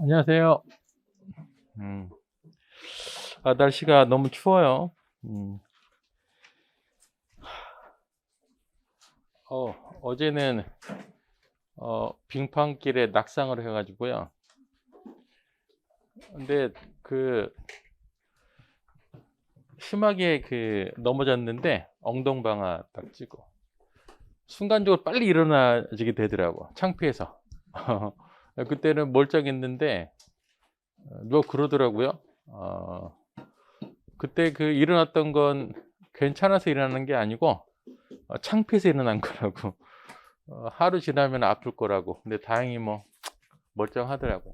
안녕하세요. 음. 날씨가 너무 추워요. 음. 어제는 빙판길에 낙상을 해 가지고요. 근데 그 심하게 넘어졌는데 엉덩방아 딱 찌고 순간적으로 빨리 일어나지게 되더라고. 창피해서. 그때는 멀쩡했는데 누가 그러더라고요. 그때 일어났던 건 괜찮아서 일어나는 게 아니고 창피해서 일어난 거라고. 하루 지나면 아플 거라고. 근데 다행히 뭐 멀쩡하더라고.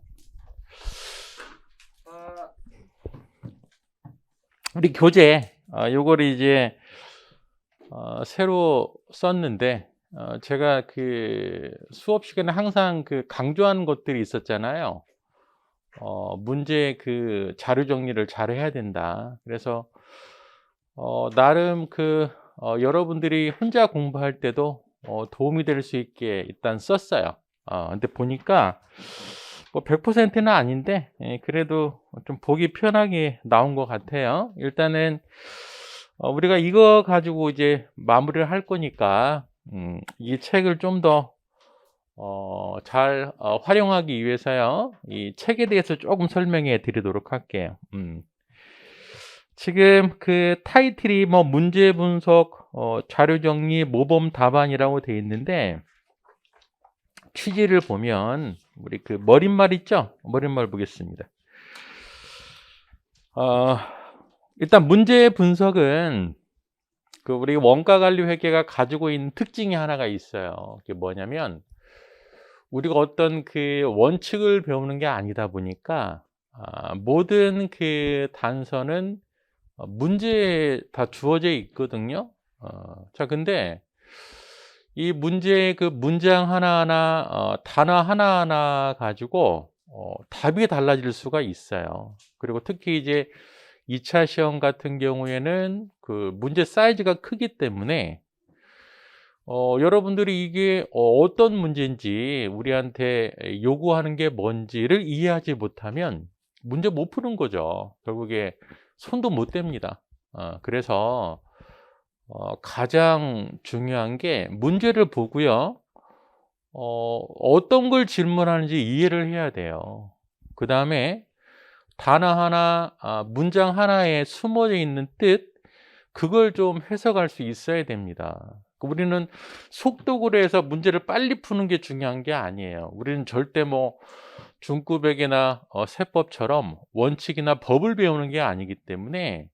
우리 교재 요거를 이제 새로 썼는데 제가 수업 시간에 항상 강조하는 것들이 있었잖아요. 문제 자료 정리를 잘 해야 된다. 그래서 나름 여러분들이 혼자 공부할 때도 도움이 될 수 있게 일단 썼어요. 근데 보니까 뭐 100%는 아닌데 그래도 좀 보기 편하게 나온 것 같아요. 일단은 우리가 이거 가지고 이제 마무리를 할 거니까 이 책을 좀 더 잘 활용하기 위해서요. 이 책에 대해서 조금 설명해 드리도록 할게요. 지금 타이틀이 뭐 문제 분석, 자료 정리, 모범 답안이라고 되어 있는데 취지를 보면 우리 머릿말 있죠? 머릿말 보겠습니다. 일단 문제 분석은 우리 원가 관리 회계가 가지고 있는 특징이 하나가 있어요. 그게 뭐냐면 우리가 어떤 원칙을 배우는 게 아니다 보니까 모든 단서는 문제에 다 주어져 있거든요. 자, 근데 이 문제의 문장 하나하나, 단어 하나하나 가지고 답이 달라질 수가 있어요. 그리고 특히 이제 2차 시험 같은 경우에는 문제 사이즈가 크기 때문에 여러분들이 이게 어떤 문제인지 우리한테 요구하는 게 뭔지를 이해하지 못하면 문제 못 푸는 거죠. 결국에 손도 못 댑니다. 그래서 가장 중요한 게 문제를 보고요. 어떤 걸 질문하는지 이해를 해야 돼요. 그 다음에 단어 하나, 문장 하나에 숨어져 있는 뜻, 그걸 좀 해석할 수 있어야 됩니다. 우리는 속독으로 해서 문제를 빨리 푸는 게 중요한 게 아니에요. 우리는 절대 뭐 중급액이나 세법처럼 원칙이나 법을 배우는 게 아니기 때문에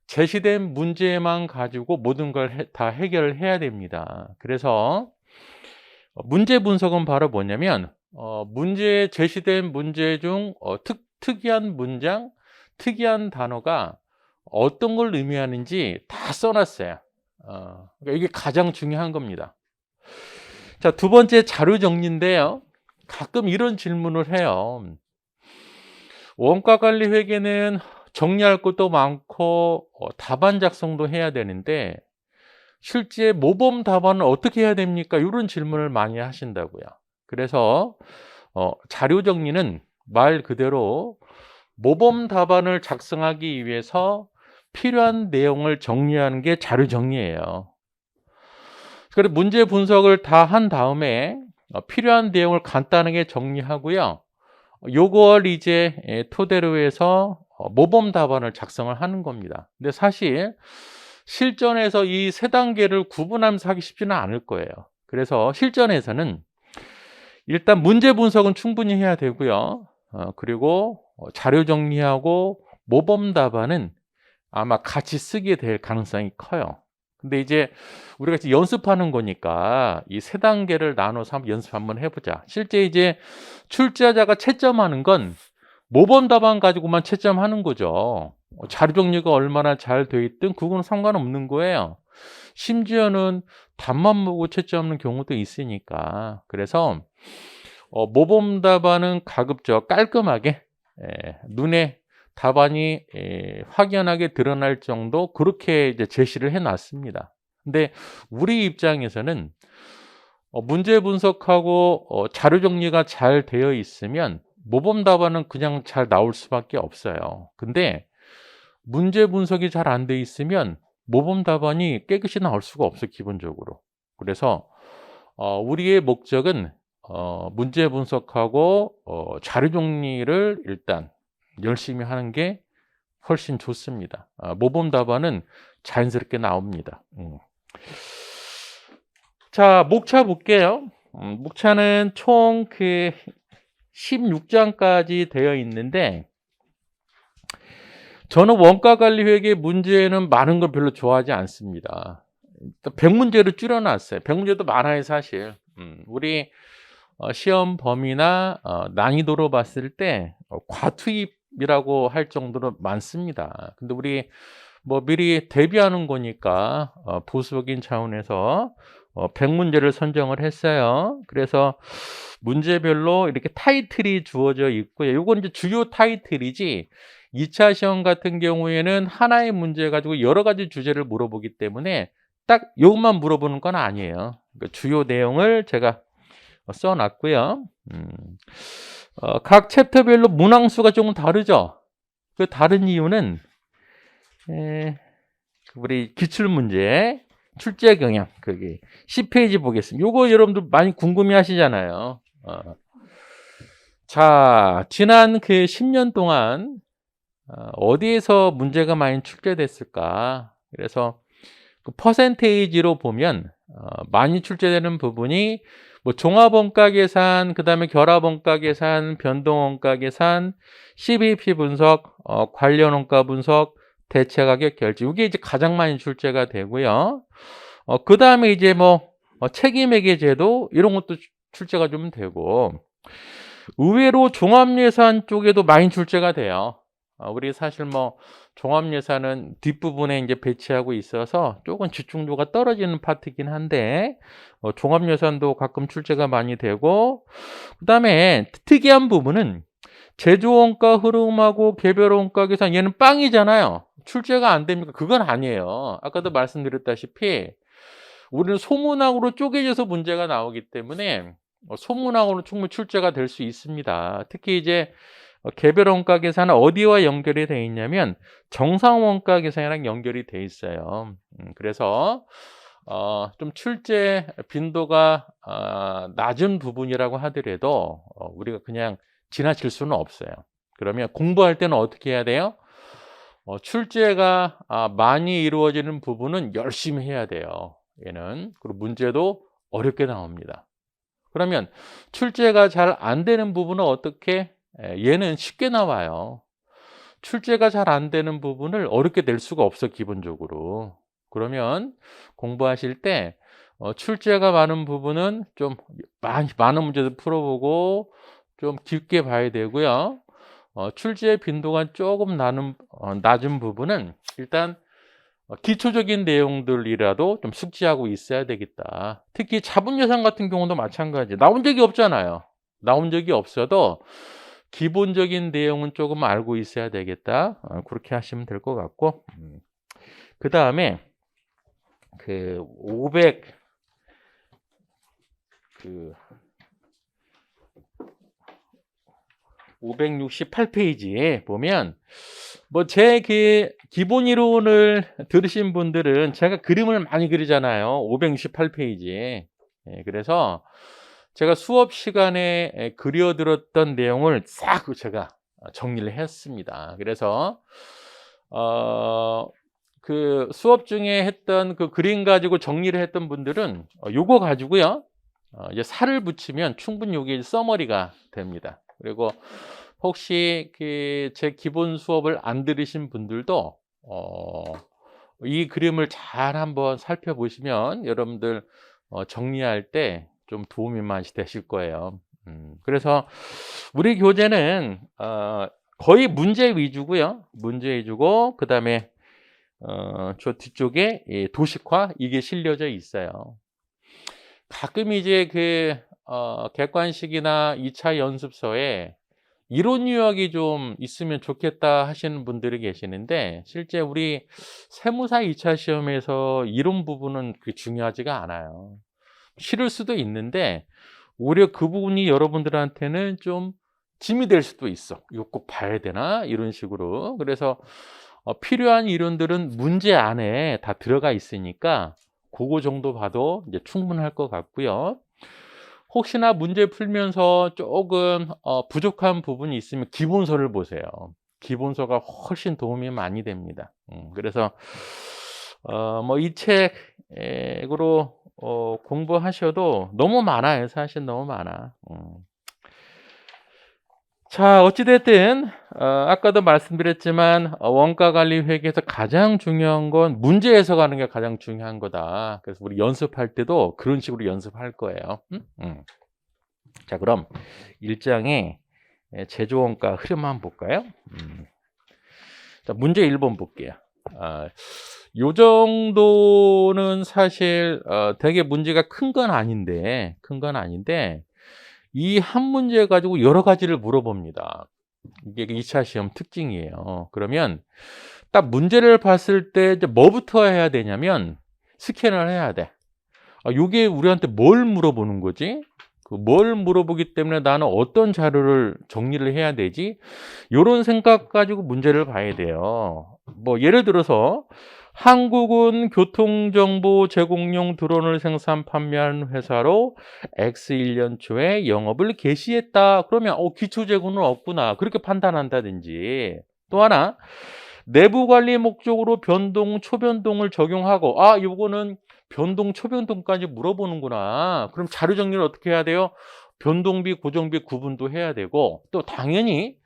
제시된 문제만 가지고 모든 걸 다 해결을 해야 됩니다. 그래서 문제 분석은 바로 뭐냐면 제시된 문제 중 특이한 문장, 특이한 단어가 어떤 걸 의미하는지 다 써놨어요. 그러니까 이게 가장 중요한 겁니다. 자, 두 번째 자료 정리인데요. 가끔 이런 질문을 해요. 원가 관리 회계는 정리할 것도 많고 답안 작성도 해야 되는데 실제 모범 답안은 어떻게 해야 됩니까? 이런 질문을 많이 하신다고요. 그래서 자료 정리는 말 그대로 모범 답안을 작성하기 위해서 필요한 내용을 정리하는 게 자료 정리예요. 그래서 문제 분석을 다 한 다음에 필요한 내용을 간단하게 정리하고요. 요걸 이제 토대로 해서 모범 답안을 작성을 하는 겁니다. 근데 사실 실전에서 이 세 단계를 구분하면서 하기 쉽지는 않을 거예요. 그래서 실전에서는 일단 문제 분석은 충분히 해야 되고요. 그리고 자료 정리하고 모범 답안은 아마 같이 쓰게 될 가능성이 커요. 근데 이제 우리가 이제 연습하는 거니까 이 세 단계를 나눠서 한번 연습 한번 해보자. 실제 이제 출제자가 채점하는 건 모범 답안 가지고만 채점하는 거죠. 자료 정리가 얼마나 잘 돼 있든 그거는 상관없는 거예요. 심지어는 답만 보고 채점하는 경우도 있으니까. 그래서 모범 답안은 가급적 깔끔하게 눈에 답안이 확연하게 드러날 정도 그렇게 이제 제시를 해 놨습니다. 근데 우리 입장에서는 문제 분석하고 자료 정리가 잘 되어 있으면 모범 답안은 그냥 잘 나올 수밖에 없어요. 근데 문제 분석이 잘 안 돼 있으면 모범 답안이 깨끗이 나올 수가 없어 기본적으로. 그래서 우리의 목적은 문제 분석하고 자료 정리를 일단 열심히 하는 게 훨씬 좋습니다. 모범 답안은 자연스럽게 나옵니다. 자, 목차 볼게요. 목차는 총 16장까지 되어 있는데, 저는 원가관리회계 문제는 많은 걸 별로 좋아하지 않습니다. 100문제로 줄여놨어요. 100문제도 많아요, 사실. 우리 시험 범위나 난이도로 봤을 때 과투입이라고 할 정도로 많습니다. 근데 우리 뭐 미리 대비하는 거니까 보수적인 차원에서 100문제를 선정을 했어요. 그래서 문제별로 이렇게 타이틀이 주어져 있고요. 요건 이제 주요 타이틀이지 2차 시험 같은 경우에는 하나의 문제 가지고 여러 가지 주제를 물어보기 때문에 딱 요것만 물어보는 건 아니에요. 그러니까 주요 내용을 제가 써놨고요. 각 챕터별로 문항수가 조금 다르죠. 그 다른 이유는 우리 기출문제 출제 경향 그게 10페이지 보겠습니다. 요거 여러분들 많이 궁금해 하시잖아요. 자, 지난 10년 동안 어디에서 문제가 많이 출제됐을까? 그래서 그 퍼센테이지로 보면 많이 출제되는 부분이 뭐 종합원가 계산, 그다음에 결합원가 계산, 변동원가 계산, CBP 분석, 관련 원가 분석, 대체가격 결제. 이게 이제 가장 많이 출제가 되고요. 그다음에 이제 뭐 책임회계 제도 이런 것도 출제가 좀 되고, 의외로 종합예산 쪽에도 많이 출제가 돼요. 우리 사실 뭐 종합예산은 뒷부분에 이제 배치하고 있어서 조금 집중도가 떨어지는 파트이긴 한데 종합예산도 가끔 출제가 많이 되고, 그다음에 특이한 부분은 제조원가 흐름하고 개별원가 계산, 얘는 빵이잖아요. 출제가 안 됩니까? 그건 아니에요. 아까도 말씀드렸다시피 우리는 소문항으로 쪼개져서 문제가 나오기 때문에 소문항으로 충분히 출제가 될 수 있습니다. 특히 이제 개별 원가 계산은 어디와 연결이 되어 있냐면 정상 원가 계산이랑 연결이 되어 있어요. 그래서 좀 출제 빈도가 낮은 부분이라고 하더라도 우리가 그냥 지나칠 수는 없어요. 그러면 공부할 때는 어떻게 해야 돼요? 출제가 많이 이루어지는 부분은 열심히 해야 돼요. 얘는. 그리고 문제도 어렵게 나옵니다. 그러면 출제가 잘 안 되는 부분은 어떻게? 얘는 쉽게 나와요. 출제가 잘 안 되는 부분을 어렵게 낼 수가 없어 기본적으로. 그러면 공부하실 때 출제가 많은 부분은 좀 많은 문제들 풀어보고 좀 깊게 봐야 되고요. 출제 빈도가 조금 낮은 부분은 일단 기초적인 내용들이라도 좀 숙지하고 있어야 되겠다. 특히 자본예산 같은 경우도 마찬가지. 나온 적이 없잖아요. 나온 적이 없어도 기본적인 내용은 조금 알고 있어야 되겠다. 그렇게 하시면 될 것 같고, 그 다음에 568페이지에 보면 뭐 제 기본 이론을 들으신 분들은 제가 그림을 많이 그리잖아요. 568페이지에. 그래서 제가 수업 시간에 그려들었던 내용을 싹 제가 정리를 했습니다. 그래서 그 수업 중에 했던 그 그림 가지고 정리를 했던 분들은 요거 가지고요. 이제 살을 붙이면 충분히 요게 서머리가 됩니다. 그리고 혹시 제 기본 수업을 안 들으신 분들도 이 그림을 잘 한번 살펴보시면 여러분들 정리할 때 좀 도움이 많이 되실 거예요. 그래서 우리 교재는 거의 문제 위주고요. 문제 위주고, 그 다음에 저 뒤쪽에 도식화 이게 실려져 있어요. 가끔 이제 객관식이나 2차 연습서에 이론 요약이 좀 있으면 좋겠다 하시는 분들이 계시는데, 실제 우리 세무사 2차 시험에서 이론 부분은 그게 중요하지가 않아요. 싫을 수도 있는데 오히려 그 부분이 여러분들한테는 좀 짐이 될 수도 있어. 이거 꼭 봐야 되나? 이런 식으로. 그래서 필요한 이론들은 문제 안에 다 들어가 있으니까 그거 정도 봐도 이제 충분할 것 같고요. 혹시나 문제 풀면서 조금 부족한 부분이 있으면 기본서를 보세요. 기본서가 훨씬 도움이 많이 됩니다. 그래서 뭐 이 책으로 공부하셔도 너무 많아요. 사실 너무 많아. 자, 어찌됐든 아까도 말씀드렸지만 원가 관리 회계에서 가장 중요한 건 문제 해석하는 게 가장 중요한 거다. 그래서 우리 연습할 때도 그런 식으로 연습할 거예요. 자, 그럼 1장의 제조 원가 흐름 한번 볼까요? 자, 문제 1번 볼게요. 요 정도는 사실 되게 문제가 큰 건 아닌데 이 한 문제 가지고 여러 가지를 물어봅니다. 이게 2차 시험 특징이에요. 그러면 딱 문제를 봤을 때 이제 뭐부터 해야 되냐면 스캔을 해야 돼. 요게 우리한테 뭘 물어보는 거지? 뭘 물어보기 때문에 나는 어떤 자료를 정리를 해야 되지? 요런 생각 가지고 문제를 봐야 돼요. 뭐 예를 들어서 한국은 교통정보 제공용 드론을 생산 판매하는 회사로 X1년 초에 영업을 개시했다. 그러면 기초 재고는 없구나. 그렇게 판단한다든지. 또 하나, 내부 관리 목적으로 변동, 초변동을 적용하고 요거는 변동, 초변동까지 물어보는구나. 그럼 자료 정리를 어떻게 해야 돼요? 변동비, 고정비 구분도 해야 되고 또 당연히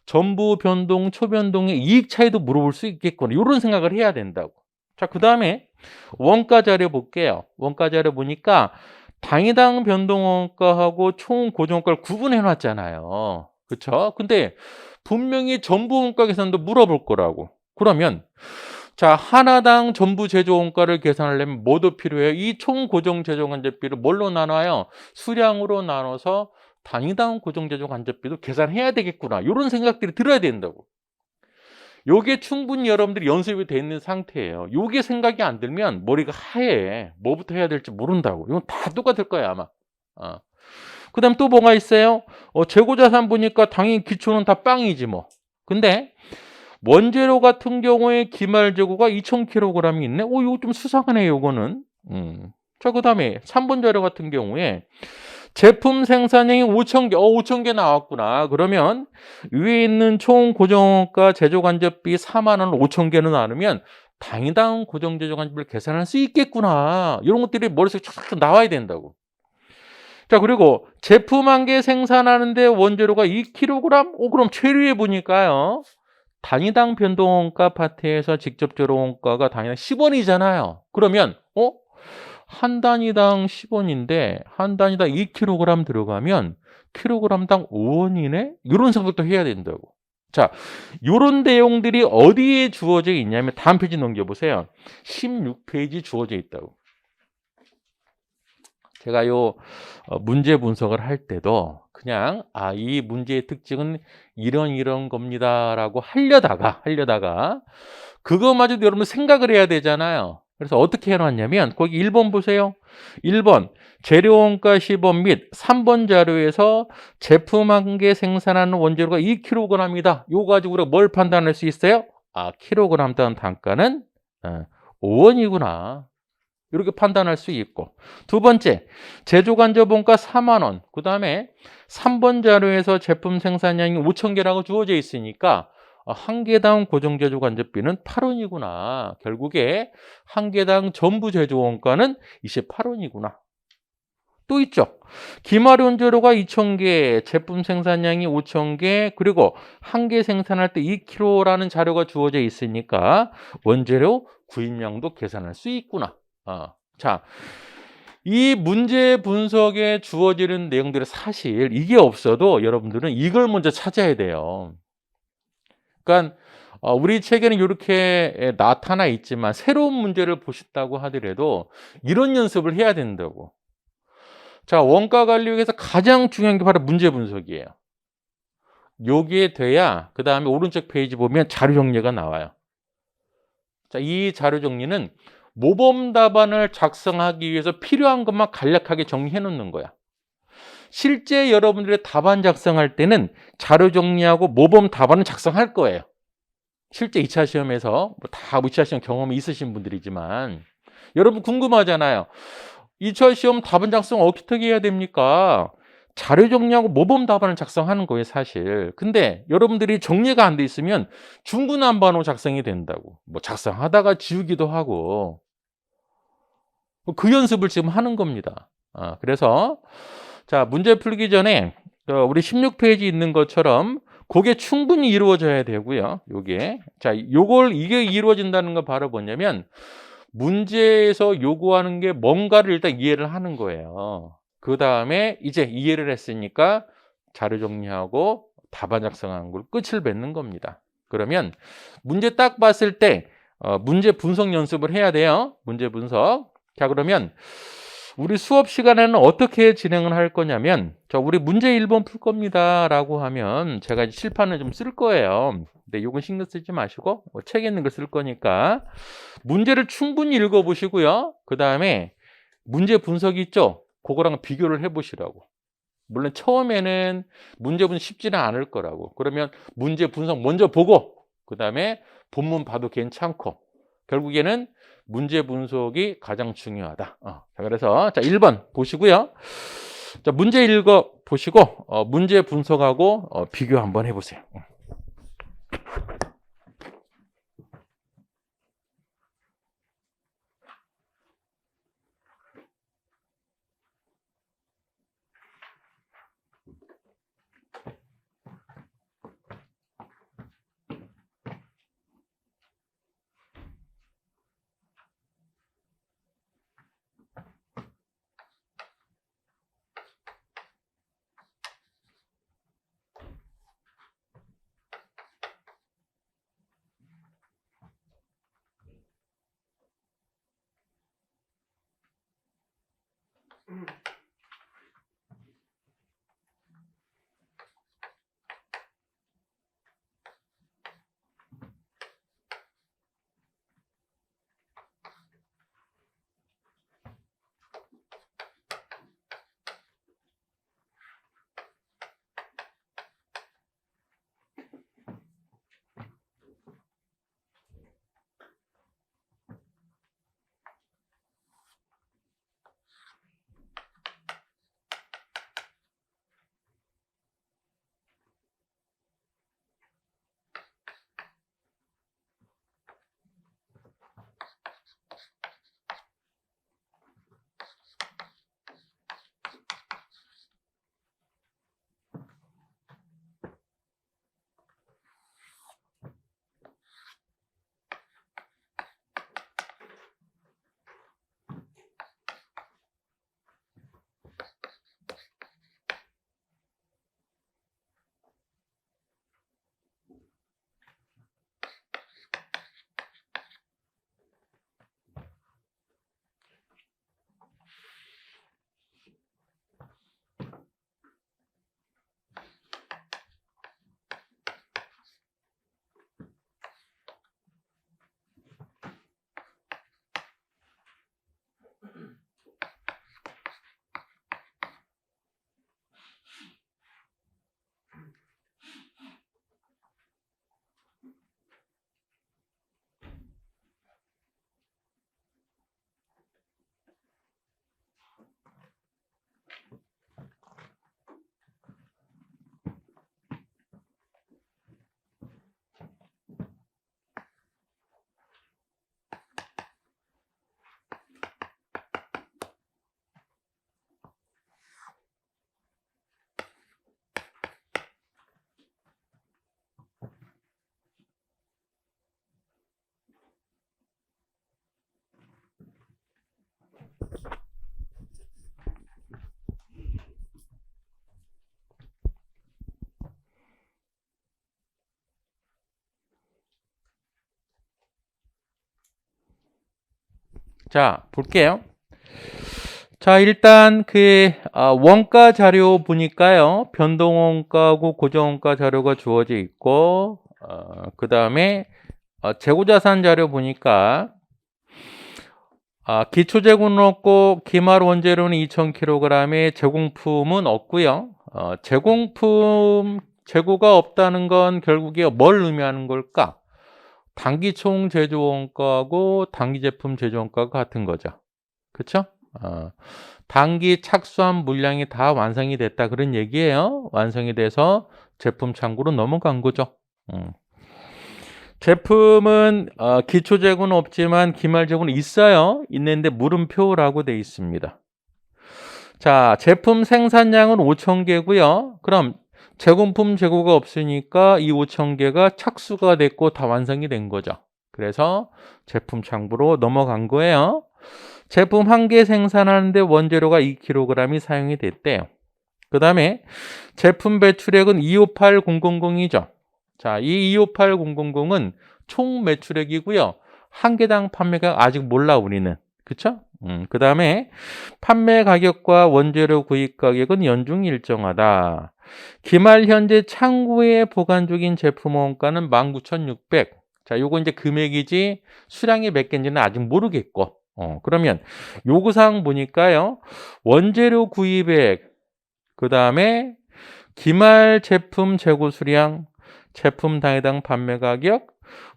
전부 변동, 초변동의 이익 차이도 물어볼 수 있겠구나. 이런 생각을 해야 된다고. 자, 그 다음에 원가 자료 볼게요. 원가 자료 보니까 당위당 변동 원가하고 총 고정 원가를 구분해 놨잖아요. 그렇죠? 근데 분명히 전부 원가 계산도 물어볼 거라고. 그러면 자, 하나당 전부 제조 원가를 계산하려면 뭐도 필요해요? 이 총 고정 제조 간접비를 뭘로 나눠요? 수량으로 나눠서 당위당 고정 제조 간접비도 계산해야 되겠구나. 이런 생각들이 들어야 된다고. 요게 충분히 여러분들이 연습이 돼 있는 상태예요. 요게 생각이 안 들면 머리가 하얘. 뭐부터 해야 될지 모른다고. 이건 다 똑같을 거야, 아마. 그다음 또 뭐가 있어요? 재고자산 보니까 당연히 기초는 다 빵이지 뭐. 근데 원재료 같은 경우에 기말 재고가 2,000kg이 있네. 이거 좀 수상하네, 요거는. 자, 그다음에 3번 자료 같은 경우에 제품 생산량이 5,000개. 5,000개 나왔구나. 그러면 위에 있는 총 고정원가 제조간접비 4만 원을 5,000개로 나누면 당위당 고정 제조간접비를 계산할 수 있겠구나. 이런 것들이 머릿속에 쫙 나와야 된다고. 자, 그리고 제품 한 개 생산하는데 원재료가 2kg? 그럼 최루에 보니까요. 단위당 변동원가 파트에서 직접적으로 원가가 당위당 10원이잖아요. 그러면 한 단위당 10원인데 한 단위당 2kg 들어가면 킬로그램당 5원이네? 이런 생각도 해야 된다고. 자, 이런 내용들이 어디에 주어져 있냐면 다음 페이지 넘겨보세요. 16페이지 주어져 있다고. 제가 요 문제 분석을 할 때도 그냥 이 문제의 특징은 이런 겁니다라고 하려다가 그거마저도 여러분 생각을 해야 되잖아요. 그래서 어떻게 해놨냐면 거기 1번 보세요. 1번 재료원가 시범 및 3번 자료에서 제품 한 개 생산하는 원재료가 2kg이다. 요거 가지고 우리가 뭘 판단할 수 있어요? 킬로그램당 단가는 5원이구나. 이렇게 판단할 수 있고, 두 번째 제조간접원가 4만 원. 그 다음에 3번 자료에서 제품 생산량이 5,000개라고 주어져 있으니까 한 개당 고정 제조 간접비는 8원이구나. 결국에 한 개당 전부 제조 원가는 28원이구나. 또 있죠. 기말 원재료가 2,000개, 제품 생산량이 5,000개, 그리고 한 개 생산할 때 2kg라는 자료가 주어져 있으니까 원재료 구입량도 계산할 수 있구나. 자, 이 문제 분석에 주어지는 내용들이 사실 이게 없어도 여러분들은 이걸 먼저 찾아야 돼요. 그러니까 우리 책에는 이렇게 나타나 있지만 새로운 문제를 보신다고 하더라도 이런 연습을 해야 된다고. 자, 원가 관리에서 가장 중요한 게 바로 문제 분석이에요. 요게 돼야 그 다음에 오른쪽 페이지 보면 자료 정리가 나와요. 자, 이 자료 정리는 모범 답안을 작성하기 위해서 필요한 것만 간략하게 정리해 놓는 거야. 실제 여러분들의 답안 작성할 때는 자료 정리하고 모범 답안은 작성할 거예요. 실제 2차 시험에서 다 2차 시험 경험이 있으신 분들이지만 여러분 궁금하잖아요. 2차 시험 답안 작성 어떻게 해야 됩니까? 자료 정리하고 모범 답안을 작성하는 거예요, 사실. 근데 여러분들이 정리가 안 돼 있으면 중구난방으로 작성이 된다고. 뭐 작성하다가 지우기도 하고. 그 연습을 지금 하는 겁니다. 그래서 자, 문제 풀기 전에 우리 16페이지 있는 것처럼 그게 충분히 이루어져야 되고요. 요게. 자, 이게 이루어진다는 건 바로 뭐냐면 문제에서 요구하는 게 뭔가를 일단 이해를 하는 거예요. 그 다음에 이제 이해를 했으니까 자료 정리하고 답안 작성한 걸 끝을 맺는 겁니다. 그러면 문제 딱 봤을 때 문제 분석 연습을 해야 돼요. 문제 분석. 자, 그러면 우리 수업 시간에는 어떻게 진행을 할 거냐면, 자, 우리 문제 1번 풀 겁니다 라고 하면 제가 이제 칠판을 좀 쓸 거예요. 근데 요건 신경 쓰지 마시고 책에 있는 걸 쓸 거니까 문제를 충분히 읽어보시고요. 그 다음에 문제 분석이 있죠? 그거랑 비교를 해보시라고. 물론 처음에는 문제 분석 쉽지는 않을 거라고. 그러면 문제 분석 먼저 보고 그 다음에 본문 봐도 괜찮고 결국에는 문제 분석이 가장 중요하다. 자, 그래서 자 1번 보시고요. 자, 문제 읽어 보시고 문제 분석하고 비교 한번 해보세요. 자, 볼게요. 자, 일단 원가 자료 보니까요. 변동원가하고 고정원가 자료가 주어져 있고 그 다음에 재고자산 자료 보니까 기초재고는 없고 기말 원재료는 2,000kg에 제공품은 없고요. 제공품 재고가 없다는 건 결국에 뭘 의미하는 걸까? 단기총 제조원가하고 단기제품 제조원가가 같은 거죠. 그렇죠? 단기 착수한 물량이 다 완성이 됐다 그런 얘기예요. 완성이 돼서 제품 창고로 넘어간 거죠. 제품은 기초 재고는 없지만 기말 재고는 있어요. 있는데 물음표라고 돼 있습니다. 자, 제품 생산량은 5,000개고요. 그럼 제공품 재고가 없으니까 이 5,000개가 착수가 됐고 다 완성이 된 거죠. 그래서 제품 창고로 넘어간 거예요. 제품 1개 생산하는데 원재료가 2kg이 사용이 됐대요. 그 다음에 제품 배출액은 258000이죠. 자, 이 258000은 총 매출액이고요. 한 개당 판매가 아직 몰라 우리는. 그쵸? 그 다음에 판매 가격과 원재료 구입 가격은 연중 일정하다. 기말 현재 창고에 보관 중인 제품 원가는 19,600. 자, 요거 이제 금액이지 수량이 몇 개인지는 아직 모르겠고. 그러면 요구사항 보니까요. 원재료 구입액, 그 다음에 기말 제품 재고 수량, 제품 당해당 판매 가격,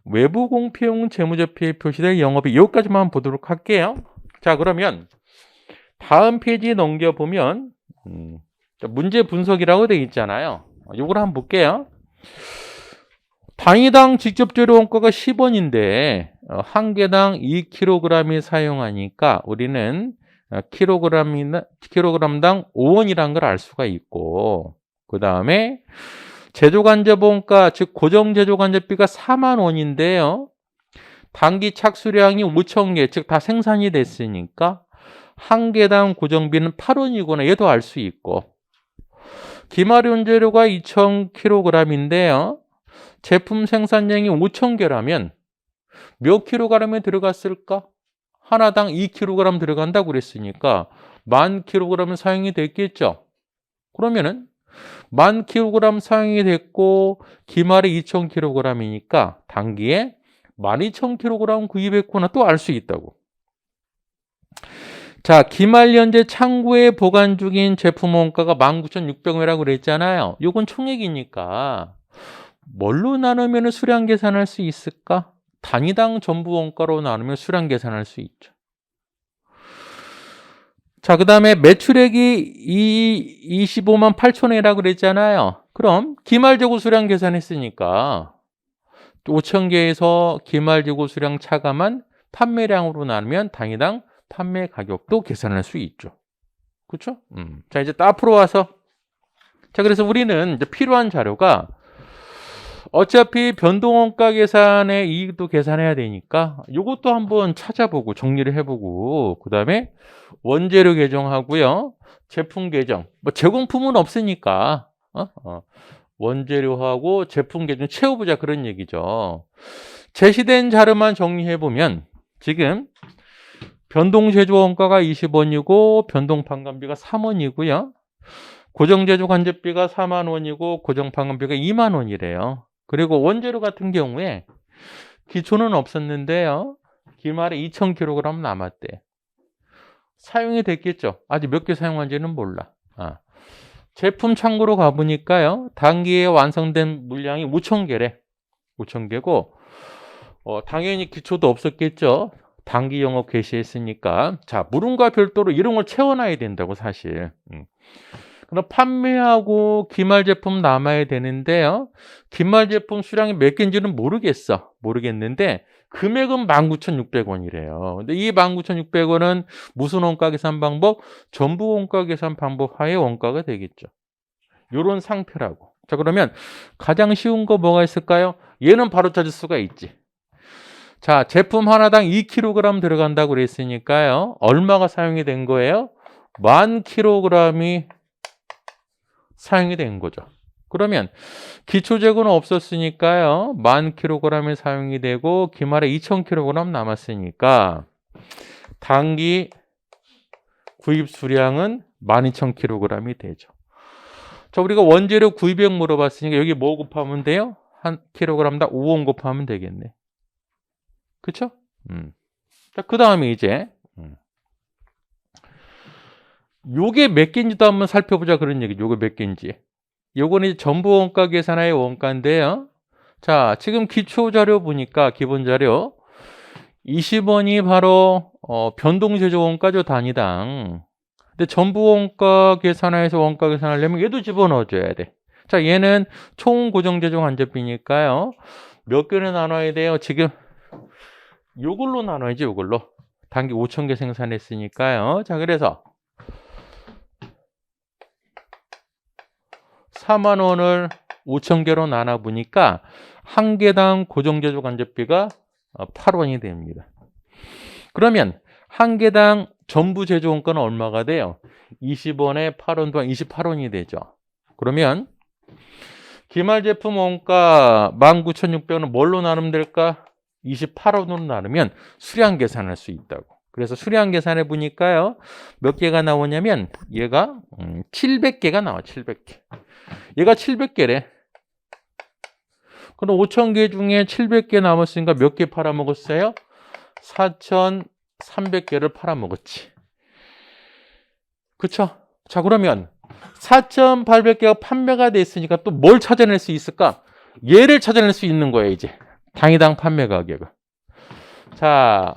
외부 공표용 재무제표에 표시될 영업이 여기까지만 보도록 할게요. 자, 그러면 다음 페이지 넘겨보면 문제 분석이라고 되어 있잖아요. 이걸 한번 볼게요. 단위당 직접 재료 원가가 10원인데 한 개당 2kg이 사용하니까 우리는 킬로그램당 5원이라는 걸 알 수가 있고, 그 다음에 제조간접원가, 즉 고정제조간접비가 4만 원인데요. 단기 착수량이 5,000개, 즉 다 생산이 됐으니까 한 개당 고정비는 8원이구나. 얘도 알 수 있고, 기말 원재료가 2,000kg인데요. 제품 생산량이 5,000개라면 몇 킬로그램에 들어갔을까? 하나당 2kg 들어간다고 그랬으니까 10,000kg은 사용이 됐겠죠. 그러면은 10,000kg 사용이 됐고 기말이 2,000kg이니까 단기에 12,000kg 구입했구나 또 알 수 있다고. 자, 기말 현재 창고에 보관 중인 제품 원가가 19,600원이라고 그랬잖아요. 이건 총액이니까 뭘로 나누면 수량 계산할 수 있을까? 단위당 전부 원가로 나누면 수량 계산할 수 있죠. 자, 그 다음에 매출액이 25만 8천원이라고 그랬잖아요. 그럼 기말 재고 수량 계산했으니까 5,000개에서 기말 재고 수량 차감한 판매량으로 나누면 단위당 판매 가격도 계산할 수 있죠. 그렇죠? 자, 이제 앞으로 와서 자, 그래서 우리는 이제 필요한 자료가 어차피 변동원가 계산에 이익도 계산해야 되니까 이것도 한번 찾아보고 정리를 해보고 그 다음에 원재료 계정하고요. 제품 계정. 뭐 제공품은 없으니까 원재료하고 제품 계정 채워보자 그런 얘기죠. 제시된 자료만 정리해보면 지금 변동제조원가가 20원이고 변동판관비가 3원이고요. 고정제조간접비가 4만 원이고 고정판관비가 2만 원이래요. 그리고 원재료 같은 경우에 기초는 없었는데요. 기말에 2,000kg 남았대. 사용이 됐겠죠. 아직 몇 개 사용한지는 몰라. 제품 창고로 가보니까요. 단기에 완성된 물량이 5,000개래. 5,000개고 당연히 기초도 없었겠죠. 단기 영업 개시했으니까. 자, 물음과 별도로 이런 걸 채워놔야 된다고 사실. 그럼 판매하고 기말 제품 남아야 되는데요. 기말 제품 수량이 몇 개인지는 모르겠는데 금액은 19,600원이래요. 근데 이 19,600원은 무슨 원가 계산 방법? 전부 원가 계산 방법 하에 원가가 되겠죠. 요런 상태라고. 자, 그러면 가장 쉬운 거 뭐가 있을까요? 얘는 바로 찾을 수가 있지. 자, 제품 하나당 2kg 들어간다고 그랬으니까요. 얼마가 사용이 된 거예요? 10,000kg이 사용이 된 거죠. 그러면 기초재고는 없었으니까요. 10,000kg이 사용이 되고 기말에 2,000kg 남았으니까 단기 구입 수량은 12,000kg이 되죠. 자, 우리가 원재료 구입액 물어봤으니까 여기 뭐 곱하면 돼요? 한 킬로그램당 5원 곱하면 되겠네. 그쵸? 자, 그 다음에 이제 요게 몇 개인지도 한번 살펴보자 그런 얘기죠. 요게 몇 개인지. 요거는 이제 전부 원가 계산하의 원가인데요. 자, 지금 기초 자료 보니까 기본 자료 20원이 바로 변동 제조 원가죠, 단위당. 근데 전부 원가 계산하에서 원가 계산하려면 얘도 집어넣어 줘야 돼. 자, 얘는 총 고정 제조 간접비니까요. 몇 개를 나눠야 돼요? 지금 요걸로 나눠야지, 요걸로. 단기 5,000개 생산했으니까요. 자, 그래서 4만 원을 5,000개로 나눠 보니까 한 개당 고정 제조 간접비가 8원이 됩니다. 그러면 한 개당 전부 제조 원가는 얼마가 돼요? 20원에 8원 동안 28원이 되죠. 그러면 기말 제품 원가 19,600원은 뭘로 나누면 될까? 28원으로 나누면 수량 계산할 수 있다고. 그래서 수량 계산해 보니까요. 몇 개가 나오냐면 얘가 700개가 나와. 700개. 얘가 700개래. 그럼 5,000개 중에 700개 남았으니까 몇 개 팔아먹었어요? 4,300개를 팔아먹었지. 그쵸? 자, 그러면 4,800개가 판매가 됐으니까 또 뭘 찾아낼 수 있을까? 얘를 찾아낼 수 있는 거예요, 이제. 당위당 판매 가격을. 자,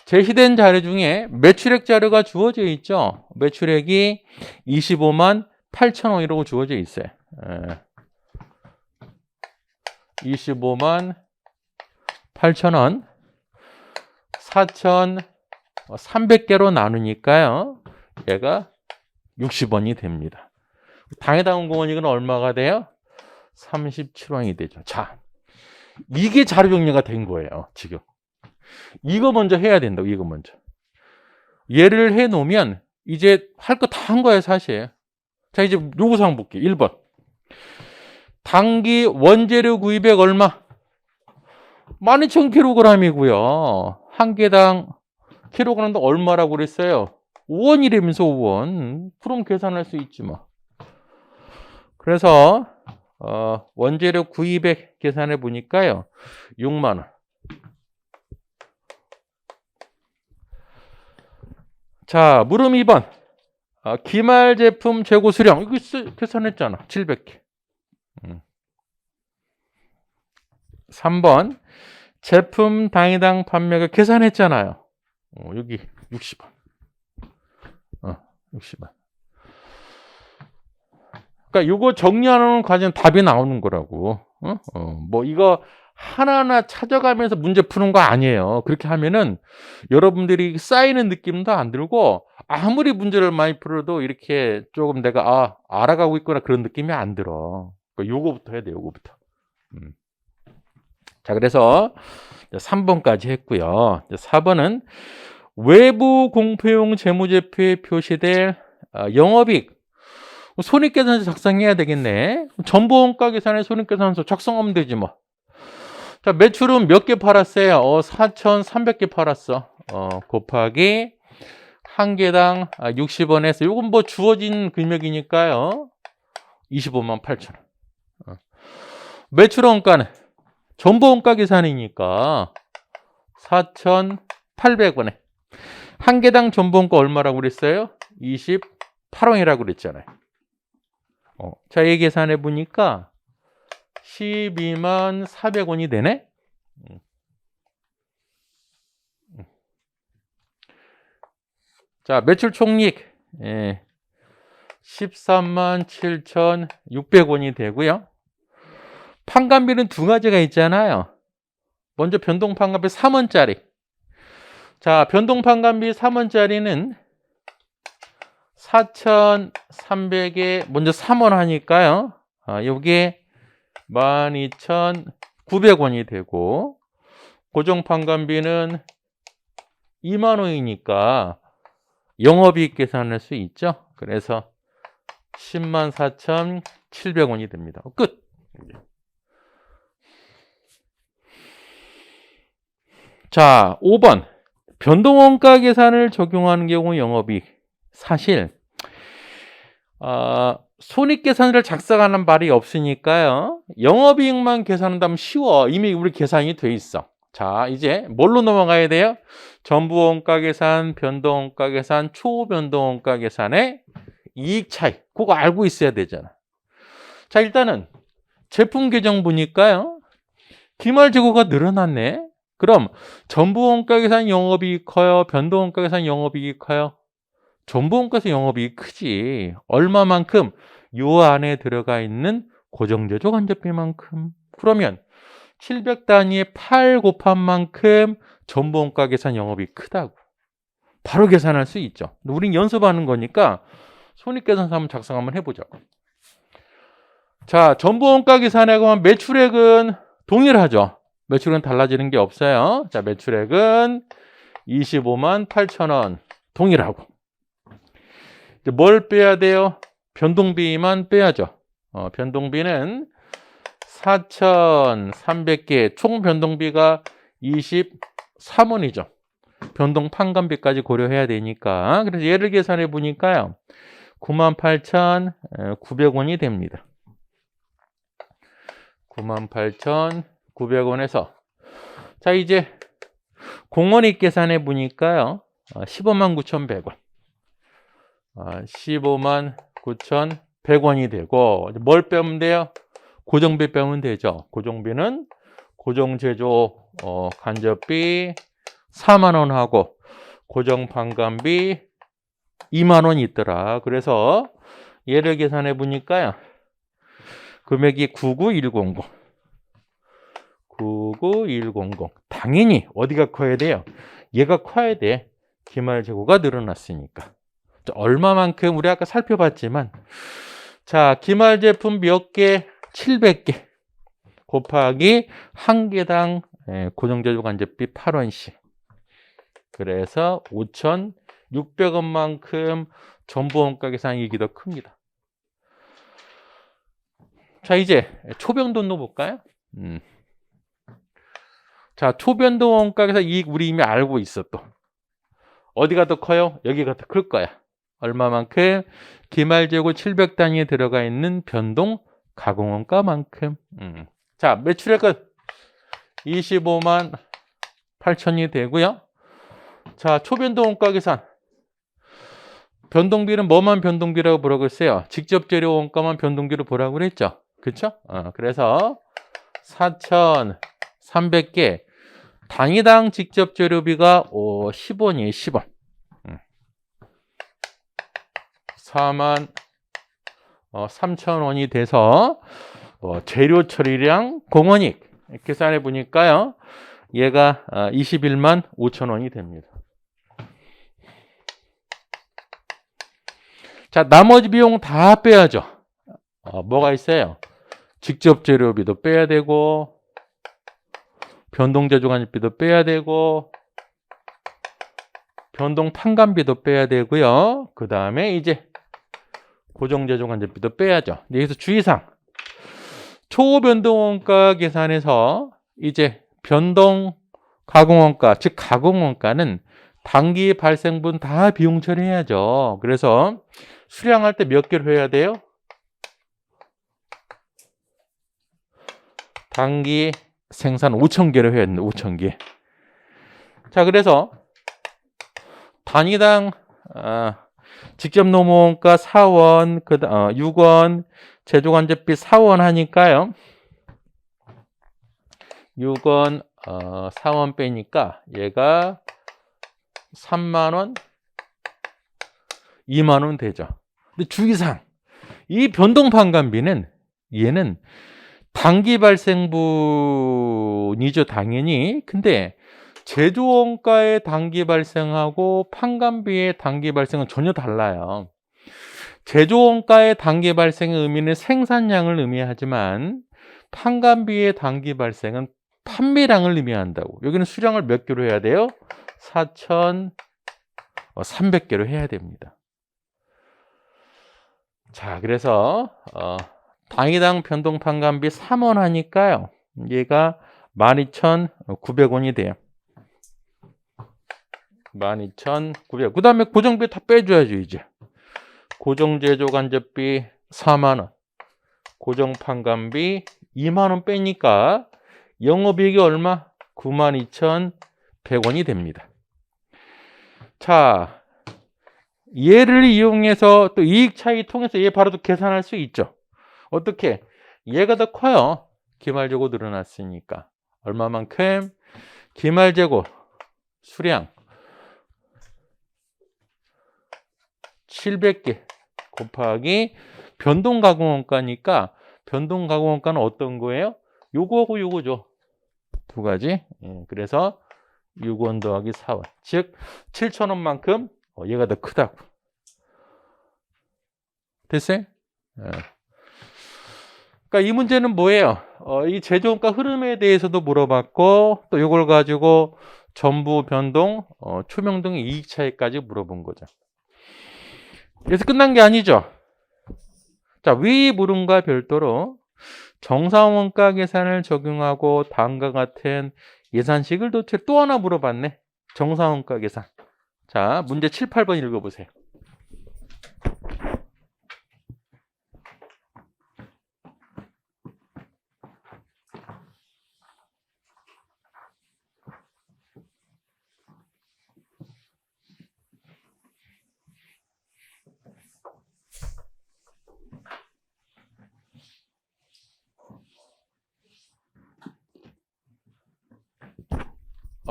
제시된 자료 중에 매출액 자료가 주어져 있죠? 매출액이 25만 8천 원이라고 주어져 있어요. 25만 8천 원. 4,300개로 나누니까요. 얘가 60원이 됩니다. 당해당 공원 이건 얼마가 돼요? 37원이 되죠. 자, 이게 자료 정리가 된 거예요. 지금. 이거 먼저 해야 된다고. 이거 먼저. 얘를 해놓으면 이제 할 거 다 한 거예요. 사실. 자, 이제 요구사항 볼게요. 1번. 단기 원재료 구입액 얼마? 12,000kg이고요. 한 개당 킬로그램도 얼마라고 그랬어요? 5원이라면서 5원. 그럼 계산할 수 있지 뭐. 그래서 원재료 구입액 계산해 보니까요. 6만 원. 자, 물음 2번. 기말 제품 재고 수량. 이거 계산했잖아. 700개. 3번. 제품 당위당 판매가 계산했잖아요. 여기 60원. 60원. 그러니까 이거 정리하는 과정 답이 나오는 거라고. 뭐 이거 하나하나 찾아가면서 문제 푸는 거 아니에요. 그렇게 하면은 여러분들이 쌓이는 느낌도 안 들고 아무리 문제를 많이 풀어도 이렇게 조금 내가 알아가고 있구나 그런 느낌이 안 들어. 그러니까 요거부터 해야 돼. 요거부터. 자, 그래서 3번까지 했고요. 4번은 외부 공표용 재무제표에 표시될 영업이익 손익계산서 작성해야 되겠네. 전부원가 계산에 손익계산서 작성하면 되지 뭐. 자, 매출은 몇 개 팔았어요? 4,300개 팔았어. 곱하기 한 개당 60원에서 요건 뭐 주어진 금액이니까요. 25만 8천 원. 매출 원가는 전부 원가 계산이니까 4,800원에 한 개당 전부 원가 얼마라고 그랬어요? 28원이라고 그랬잖아요. 자, 이 계산해 보니까 12만 400원이 되네. 자, 매출 총이익 13만 7,600원이 되고요. 판관비는 두 가지가 있잖아요. 먼저 변동 판관비 3원짜리. 자, 변동 판관비 3원짜리는 4,300에 먼저 3원 하니까요. 요게 12,900원이 되고 고정 판관비는 2만 원이니까 영업이익 계산할 수 있죠. 그래서 10만 4,700원이 됩니다. 끝. 자, 5번. 변동원가 계산을 적용하는 경우 영업이익. 사실 손익계산서를 작성하는 말이 없으니까요. 영업이익만 계산한다면 쉬워. 이미 우리 계산이 돼 있어. 자, 이제 뭘로 넘어가야 돼요? 전부원가 계산, 변동원가 계산, 초변동원가 계산의 이익 차이. 그거 알고 있어야 되잖아. 자, 일단은 제품 계정 보니까요. 기말재고가 늘어났네. 그럼 전부원가 계산 영업이익 커요? 변동원가 계산 영업이익 커요? 전부원가에서 영업이익 크지. 얼마만큼? 요 안에 들어가 있는 고정제조 간접비만큼. 그러면 700단위에 8 곱한 만큼 전부원가 계산 영업이익 크다고. 바로 계산할 수 있죠. 우린 연습하는 거니까 손익계산서 한번 작성 한번 해보자고. 자, 전부원가 계산하고 하면 매출액은 동일하죠. 매출은 달라지는 게 없어요. 자, 매출액은 25만 8천원 동일하고. 이제 뭘 빼야 돼요? 변동비만 빼야죠. 변동비는 4,300개, 총 변동비가 23원이죠. 변동 판관비까지 고려해야 되니까. 그래서 얘를 계산해 보니까요. 98,900원이 됩니다. 98,900원에서 자, 이제 공원익 계산해 보니까요. 159,100원. 159,100원이 되고 뭘 빼면 돼요? 고정비 빼면 되죠. 고정비는 고정제조 간접비 4만 원 하고 고정 판관비 2만 원이 있더라. 그래서 얘를 계산해 보니까요. 금액이 99100. 99100. 당연히 어디가 커야 돼요? 얘가 커야 돼. 기말재고가 늘어났으니까. 얼마만큼 우리 아까 살펴봤지만 자, 기말제품 몇 개? 700개 곱하기 한 개당 고정제조 간접비 8원씩. 그래서 5,600원만큼 전부원가 계산이익이 더 큽니다. 자, 이제 초변동 넣어볼까요? 자, 초변동원가 계산 이익 우리 이미 알고 있어 또. 어디가 더 커요? 여기가 더 클 거야. 얼마만큼? 기말재고 700단위에 들어가 있는 변동 가공원가만큼. 자, 매출액은 25만 8천이 되고요. 자, 초변동원가 계산. 변동비는 뭐만 변동비라고 보라고 했어요? 직접 재료 원가만 변동비로 보라고 그랬죠? 그렇죠? 그래서 4,300개 단위당 직접 재료비가 10원이에요. 10원. 4만 3,000원이 돼서 재료 처리량 공원익 계산해 보니까요. 얘가 21만 5천원이 됩니다. 자, 나머지 비용 다 빼야죠. 뭐가 있어요? 직접 재료비도 빼야 되고 변동 제조간접비도 빼야 되고 변동 판관비도 빼야 되고요. 그 다음에 이제 고정 제조간접비도 빼야죠. 여기서 주의사항. 초변동원가 계산에서 이제 변동 가공원가, 즉 가공원가는 단기 발생분 다 비용 처리해야죠. 그래서 수량할 때 몇 개로 해야 돼요? 단기 생산 5,000개로 해야 된다. 5,000개. 자, 그래서 단위당 직접 노무원가 4원, 6원, 제조간접비 4원 하니까요. 6원, 4원 빼니까 얘가 3만원, 2만원 되죠. 근데 주의사항. 이 변동판관비는 얘는 단기 발생분이죠, 당연히. 근데 제조원가의 단기 발생하고 판관비의 단기 발생은 전혀 달라요. 제조원가의 단기 발생의 의미는 생산량을 의미하지만 판관비의 단기 발생은 판매량을 의미한다고. 여기는 수량을 몇 개로 해야 돼요? 4,300개로 해야 됩니다. 자, 그래서 당위당 변동 판관비 3원 하니까요. 얘가 12,900원이 돼요. 12,900원. 그 다음에 고정비 다 빼줘야죠, 이제. 고정제조 간접비 4만원. 고정 판관비 2만원 빼니까 영업이익이 얼마? 92,100원이 됩니다. 자, 얘를 이용해서 또 이익 차이 통해서 얘 바로 또 계산할 수 있죠. 어떻게? 얘가 더 커요. 기말재고 늘어났으니까. 얼마만큼? 기말재고 수량 700개 곱하기 변동가공원가니까 변동가공원가는 어떤 거예요? 요거하고 요거죠. 두 가지. 그래서 6원 더하기 4원. 즉 7,000원만큼 얘가 더 크다고. 됐어요? 그러니까 이 문제는 뭐예요? 이 제조원가 흐름에 대해서도 물어봤고 또 이걸 가지고 전부 변동, 초명등의 이익 차이까지 물어본 거죠. 그래서 끝난 게 아니죠. 자, 위 물음과 별도로 정상원가 계산을 적용하고 다음과 같은 예산식을 도출. 또 하나 물어봤네. 정상원가 계산. 자, 문제 7, 8번 읽어보세요.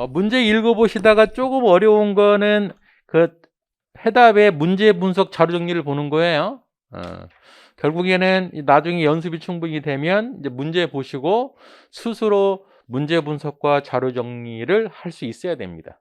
문제 읽어보시다가 조금 어려운 거는 그 해답의 문제 분석 자료 정리를 보는 거예요. 결국에는 나중에 연습이 충분히 되면 이제 문제 보시고 스스로 문제 분석과 자료 정리를 할 수 있어야 됩니다.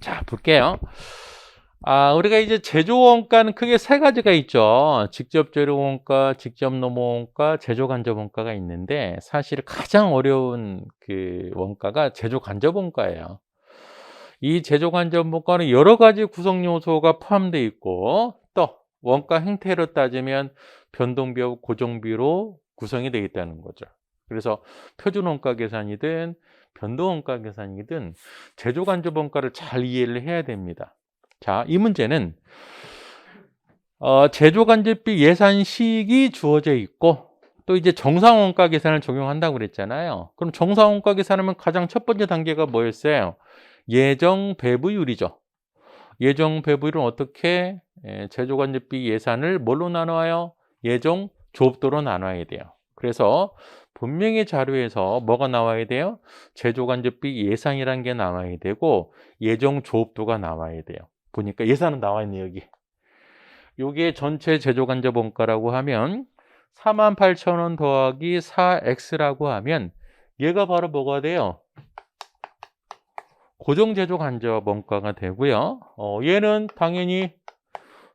자, 볼게요. 우리가 이제 제조원가는 크게 세 가지가 있죠. 직접 재료원가, 직접 노무원가, 제조간접원가가 있는데 사실 가장 어려운 그 원가가 제조간접원가예요. 이 제조간접원가는 여러 가지 구성 요소가 포함되어 있고 또 원가 형태로 따지면 변동비하고 고정비로 구성이 되어 있다는 거죠. 그래서 표준원가 계산이든 변동원가 계산이든 제조간접원가를 잘 이해를 해야 됩니다. 자, 이 문제는 제조간접비 예산식이 주어져 있고 또 이제 정상원가 계산을 적용한다고 그랬잖아요. 그럼 정상원가 계산하면 가장 첫 번째 단계가 뭐였어요? 예정 배부율이죠. 예정 배부율은 어떻게 제조간접비 예산을 뭘로 나눠요? 예정 조업도로 나눠야 돼요. 그래서 분명히 자료에서 뭐가 나와야 돼요? 제조간접비 예산이라는 게 나와야 되고 예정 조업도가 나와야 돼요. 보니까 예산은 나와 있네 여기. 요게 전체 제조간접원가라고 하면 48,000원 더하기 4x라고 하면 얘가 바로 뭐가 돼요? 고정제조간접원가가 되고요. 얘는 당연히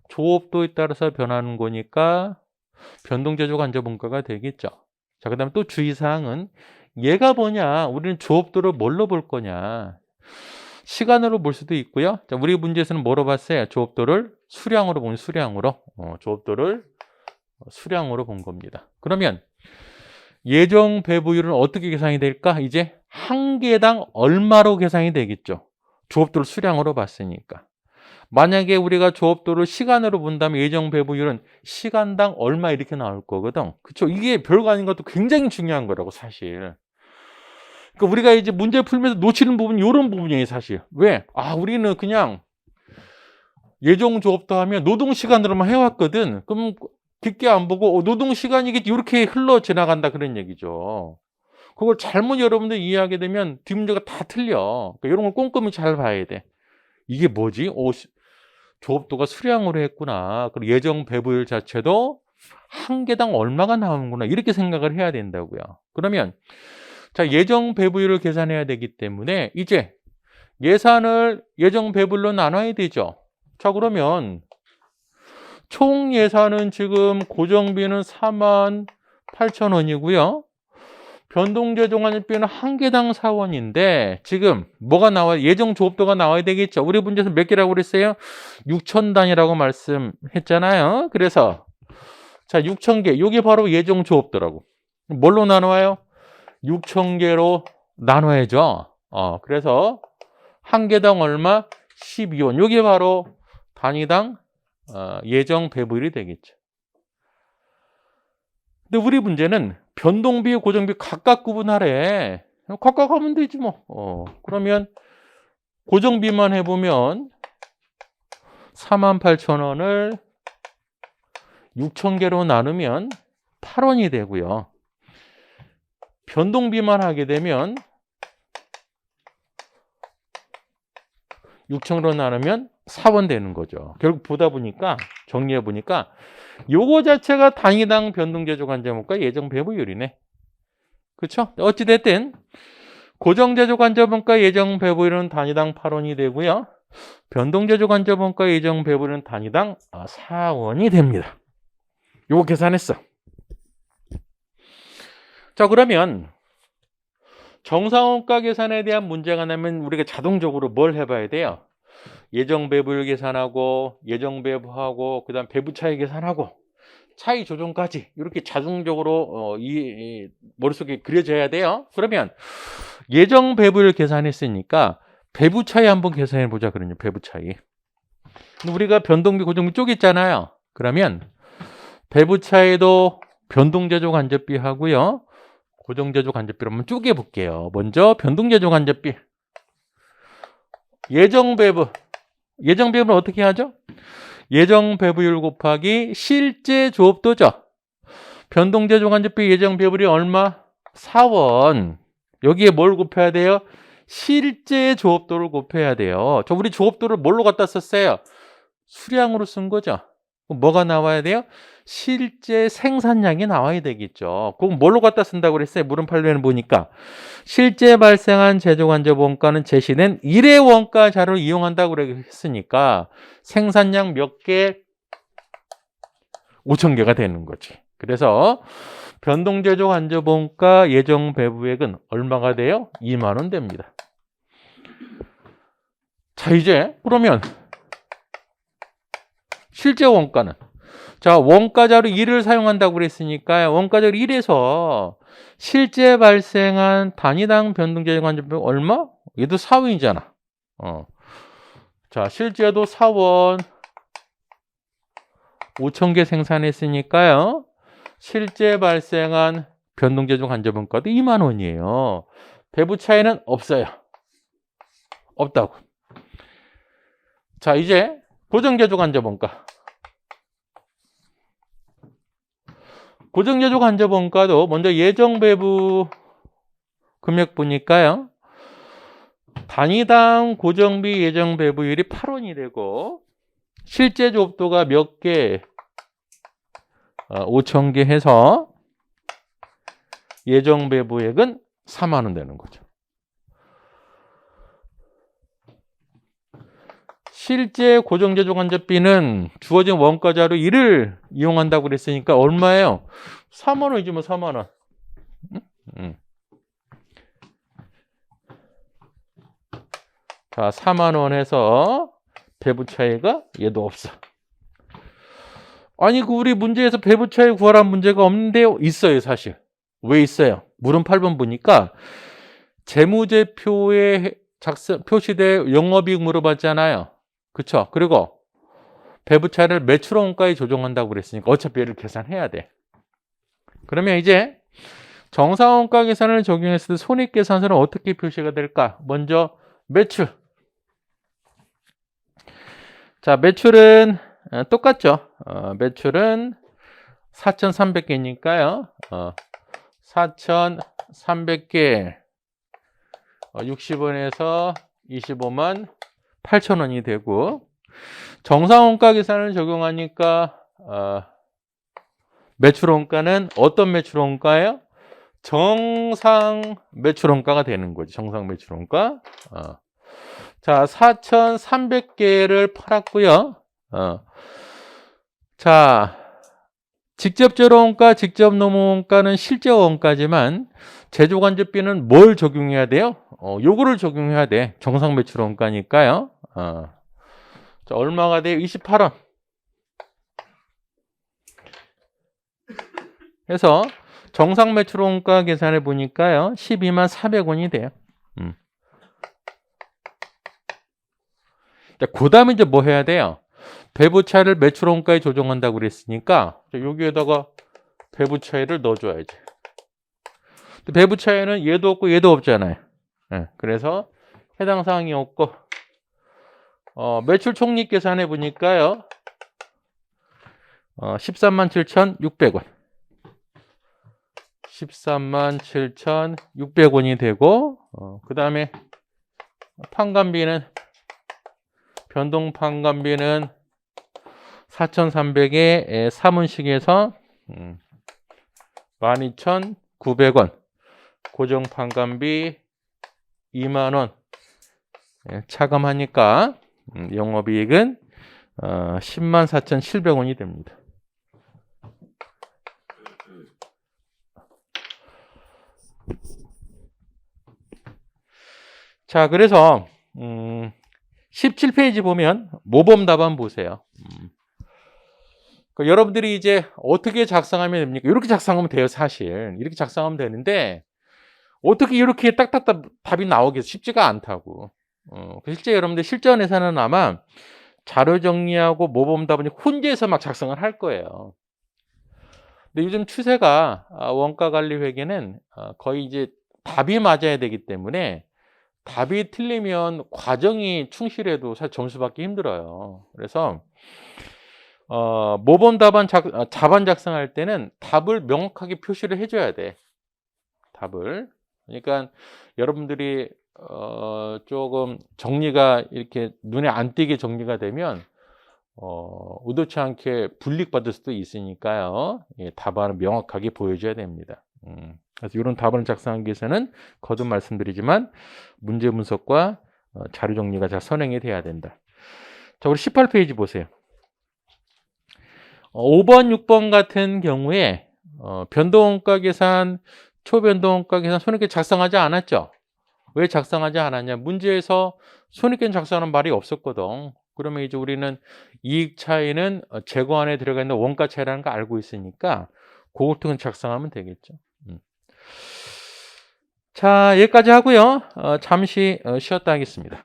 조업도에 따라서 변하는 거니까 변동제조간접원가가 되겠죠. 자, 그 다음에 또 주의사항은 얘가 뭐냐? 우리는 조업도를 뭘로 볼 거냐? 시간으로 볼 수도 있고요. 자, 우리 문제에서는 뭐로 봤어요? 조업도를 수량으로 본 수량으로. 조업도를 수량으로 본 겁니다. 그러면 예정 배부율은 어떻게 계산이 될까? 이제 한 개당 얼마로 계산이 되겠죠? 조업도를 수량으로 봤으니까. 만약에 우리가 조업도를 시간으로 본다면 예정 배부율은 시간당 얼마 이렇게 나올 거거든. 그렇죠? 이게 별거 아닌 것도 굉장히 중요한 거라고 사실. 그러니까 우리가 이제 문제 풀면서 놓치는 부분이 이런 부분이에요 사실. 왜? 우리는 그냥 예정조업도 하면 노동시간으로만 해왔거든. 그럼 깊게 안 보고 노동시간이 이렇게 흘러 지나간다 그런 얘기죠. 그걸 잘못 여러분들 이해하게 되면 뒷문제가 다 틀려. 그러니까 이런 걸 꼼꼼히 잘 봐야 돼. 이게 뭐지? 조업도가 수량으로 했구나. 그리고 예정 배부율 자체도 한 개당 얼마가 나오는구나. 이렇게 생각을 해야 된다고요. 그러면 자, 예정 배부율을 계산해야 되기 때문에 이제 예산을 예정 배부율로 나눠야 되죠. 자, 그러면 총 예산은 지금 고정비는 48,000원이고요. 변동재정환급비는 한 개당 4원인데 지금 뭐가 나와요? 예정 조업도가 나와야 되겠죠. 우리 문제에서 몇 개라고 그랬어요? 6,000단위라고 말씀했잖아요. 그래서 자, 6,000개. 이게 바로 예정 조업도라고. 뭘로 나눠요? 6,000개로 나눠야죠. 그래서 한 개당 얼마? 12원. 이게 바로 단위당 예정 배부율이 되겠죠. 근데 우리 문제는 변동비, 고정비 각각 구분하래. 각각 하면 되지 뭐. 그러면 고정비만 해보면 48,000원을 6,000개로 나누면 8원이 되고요. 변동비만 하게 되면 6,000으로 나누면 4원 되는 거죠. 결국 보다 보니까 정리해 보니까 요거 자체가 단위당 변동재조간접원가 예정 배부율이네. 그렇죠? 어찌 됐든 고정재조간접원가 예정 배부율은 단위당 8원이 되고요. 변동재조간접원가 예정 배부율은 단위당 4원이 됩니다. 요거 계산했어. 자, 그러면 정상원가 계산에 대한 문제가 나면 우리가 자동적으로 뭘 해봐야 돼요? 예정 배부율 계산하고 예정 배부하고 그다음 배부 차이 계산하고 차이 조정까지 이렇게 자동적으로 이 머릿속에 그려져야 돼요. 그러면 예정 배부율 계산했으니까 배부 차이 한번 계산해 보자 그러냐. 배부 차이. 우리가 변동비 고정비 쪼갰잖아요. 그러면 배부 차이도 변동재조 간접비 하고요. 고정재조 간접비로 한번 쪼개 볼게요. 먼저 변동재조 간접비. 예정 배부. 예정 배부는 어떻게 하죠? 예정 배부율 곱하기 실제 조업도죠. 변동재조 간접비 예정 배부율이 얼마? 4원. 여기에 뭘 곱해야 돼요? 실제 조업도를 곱해야 돼요. 우리 조업도를 뭘로 갖다 썼어요? 수량으로 쓴 거죠. 그럼 뭐가 나와야 돼요? 실제 생산량이 나와야 되겠죠. 그럼 뭘로 갖다 쓴다고 그랬어요? 물음팔면을 보니까 실제 발생한 제조간접 원가는 제시된 일회 원가 자료를 이용한다고 그랬으니까 생산량 몇 개? 5,000개가 되는 거지. 그래서 변동제조 간접 원가 예정 배부액은 얼마가 돼요? 2만 원 됩니다. 자, 이제 그러면 실제 원가는 자, 원가자료 1을 사용한다고 그랬으니까 원가자료 1에서 실제 발생한 단위당 변동재조 간접비 얼마? 얘도 4원이잖아. 자, 실제도 4원 5,000개 생산했으니까요. 실제 발생한 변동재조 간접원가도 2만 원이에요. 배부 차이는 없어요. 없다고. 자, 이제 고정재조 간접원가. 고정재조 간접원가도 먼저 예정 배부 금액 보니까요. 단위당 고정비 예정 배부율이 8원이 되고 실제 조업도가 몇 개? 5,000개 해서 예정 배부액은 4만 원 되는 거죠. 실제 고정재조 간접비는 주어진 원가자료 1을 이용한다고 그랬으니까 얼마예요? 4만 원이지 뭐 4만 원. 자, 4만 원 해서 배부 차이가 얘도 없어. 아니, 우리 문제에서 배부 차이 구하라는 문제가 없는데요? 있어요, 사실. 왜 있어요? 물음 8번 보니까 재무제표에 표시될 영업이익 물어봤잖아요. 그쵸? 그리고 배부 차이를 매출 원가에 조정한다고 그랬으니까 어차피 얘를 계산해야 돼. 그러면 이제 정상원가 계산을 적용했을 때 손익계산서는 어떻게 표시가 될까? 먼저 매출. 자, 매출은 똑같죠. 매출은 4,300개니까요. 4,300개 60원에서 25만 8천원이 되고, 정상원가 계산을 적용하니까 매출원가는 어떤 매출원가예요? 정상 매출원가가 되는 거지. 정상 매출원가. 자, 4,300개를 팔았고요. 자, 직접 재료원가, 직접 노무원가는 실제 원가지만 제조간접비는 뭘 적용해야 돼요? 요거를 적용해야 돼. 정상 매출원가니까요. 자, 얼마가 돼요? 28원. 그래서 정상 매출원가 계산해 보니까요, 12만 400원이 돼요. 자, 그 다음에 이제 뭐 해야 돼요? 배부차이를 매출원가에 조정한다고 그랬으니까 여기에다가 배부차이를 넣어줘야지. 배부차이는 얘도 없고 얘도 없잖아요. 그래서 해당 사항이 없고, 매출 총리 계산해 보니까요, 13만 7,600원. 13만 7,600원이 되고, 그 다음에 판관비는, 변동 판관비는 4,300에 사문식에서 12,900원, 고정 판관비 2만원 차감하니까 영업이익은 10만 4,700원이 됩니다. 자, 그래서 17페이지 보면 모범 답안 보세요. 여러분들이 이제 어떻게 작성하면 됩니까? 이렇게 작성하면 돼요, 사실. 이렇게 작성하면 되는데 어떻게 이렇게 딱딱딱 답이 나오겠어? 쉽지가 않다고. 실제 여러분들 실전에서는 아마 자료 정리하고 모범 답안이 혼자서 막 작성을 할 거예요. 근데 요즘 추세가 원가 관리 회계는 거의 이제 답이 맞아야 되기 때문에 답이 틀리면 과정이 충실해도 사실 점수 받기 힘들어요. 그래서 모범 답안 자반 작성할 때는 답을 명확하게 표시를 해줘야 돼. 답을. 그러니까 여러분들이 조금 정리가 이렇게 눈에 안 띄게 정리가 되면 의도치 않게 불이익받을 수도 있으니까요. 예, 답안을 명확하게 보여줘야 됩니다. 그래서 이런 답안을 작성하기 위해서는 거듭 말씀드리지만 문제 분석과 자료 정리가 잘 선행이 돼야 된다. 자, 우리 18페이지 보세요. 5번, 6번 같은 경우에 변동원가 계산, 초변동원가 계산 손익계 작성하지 않았죠. 왜 작성하지 않았냐? 문제에서 손익계는 작성하는 말이 없었거든. 그러면 이제 우리는 이익 차이는 재고 안에 들어가 있는 원가 차이라는 거 알고 있으니까 그걸 통해 작성하면 되겠죠. 자, 여기까지 하고요. 잠시 쉬었다 하겠습니다.